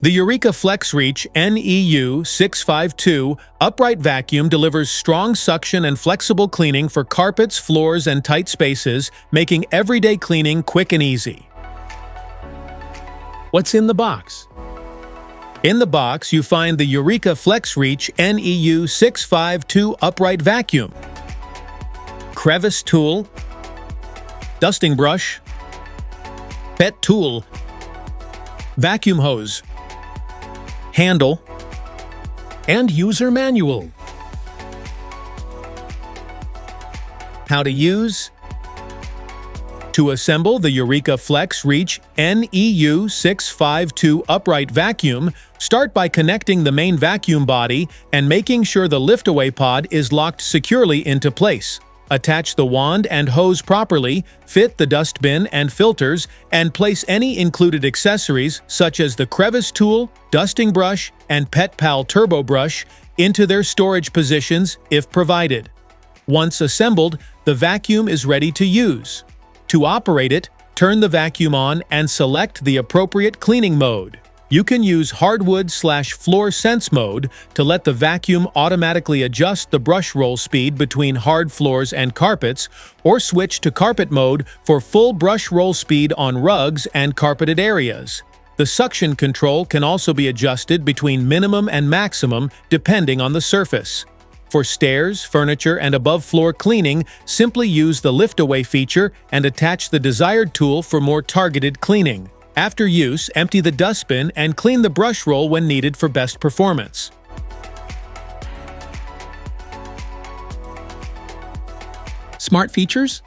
The Eureka FlexReach NEU652 upright vacuum delivers strong suction and flexible cleaning for carpets, floors, and tight spaces, making everyday cleaning quick and easy. What's in the box? In the box, you find the Eureka FlexReach NEU652 upright vacuum, crevice tool, dusting brush, pet tool, vacuum hose, handle, and user manual. How to use? To assemble the Eureka FlexReach NEU652 upright vacuum, start by connecting the main vacuum body and making sure the lift-away pod is locked securely into place. Attach the wand and hose properly, fit the dustbin and filters, and place any included accessories such as the crevice tool, dusting brush, and Pet Pal turbo brush into their storage positions if provided. Once assembled, the vacuum is ready to use. To operate it, turn the vacuum on and select the appropriate cleaning mode. You can use hardwood/floor sense mode to let the vacuum automatically adjust the brush roll speed between hard floors and carpets, or switch to carpet mode for full brush roll speed on rugs and carpeted areas. The suction control can also be adjusted between minimum and maximum depending on the surface. For stairs, furniture, and above-floor cleaning, simply use the lift-away feature and attach the desired tool for more targeted cleaning. After use, empty the dustbin and clean the brush roll when needed for best performance. Smart features?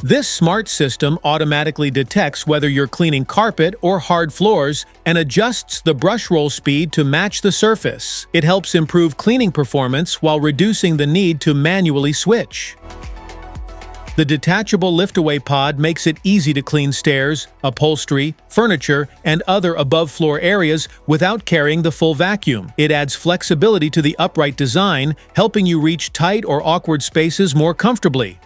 This smart system automatically detects whether you're cleaning carpet or hard floors and adjusts the brush roll speed to match the surface. It helps improve cleaning performance while reducing the need to manually switch. The detachable lift-away pod makes it easy to clean stairs, upholstery, furniture, and other above-floor areas without carrying the full vacuum. It adds flexibility to the upright design, helping you reach tight or awkward spaces more comfortably.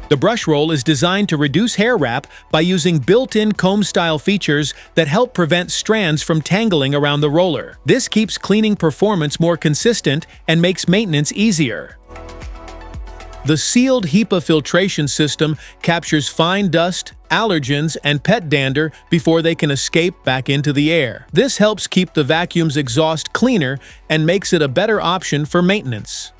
The brush roll is designed to reduce hair wrap by using built-in comb-style features that help prevent strands from tangling around the roller. This keeps cleaning performance more consistent and makes maintenance easier. The Seal HEPA Filtration system captures fine dust, allergens, and pet dander before they can escape back into the air. This helps keep the vacuum's exhaust cleaner and makes it a better option for maintenance.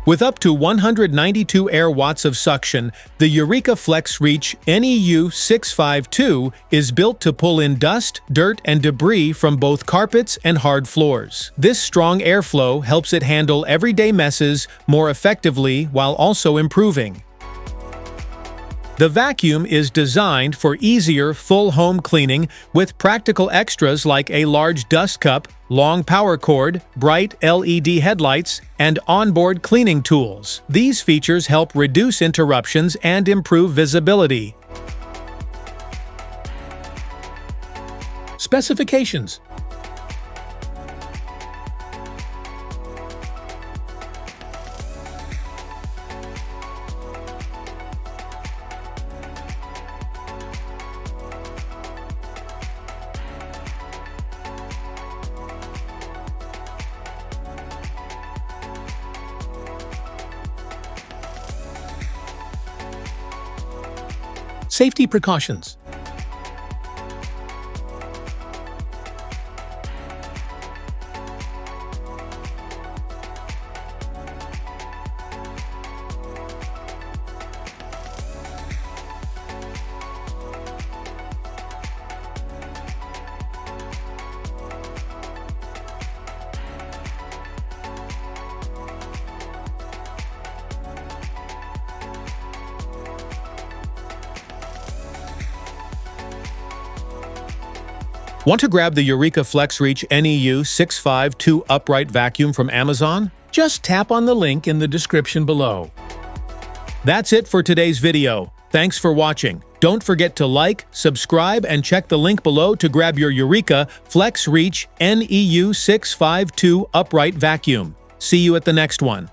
With up to 192 air watts of suction, the Eureka FlexReach NEU652 is built to pull in dust, dirt, and debris from both carpets and hard floors. This strong airflow helps it handle everyday messes more effectively while also improving. The vacuum is designed for easier full home cleaning with practical extras like a large dust cup, long power cord, bright LED headlights, and onboard cleaning tools. These features help reduce interruptions and improve visibility. Specifications. Safety precautions. Want to grab the Eureka FlexReach NEU652 upright vacuum from Amazon? Just tap on the link in the description below. That's it for today's video. Thanks for watching. Don't forget to like, subscribe, and check the link below to grab your Eureka FlexReach NEU652 upright vacuum. See you at the next one.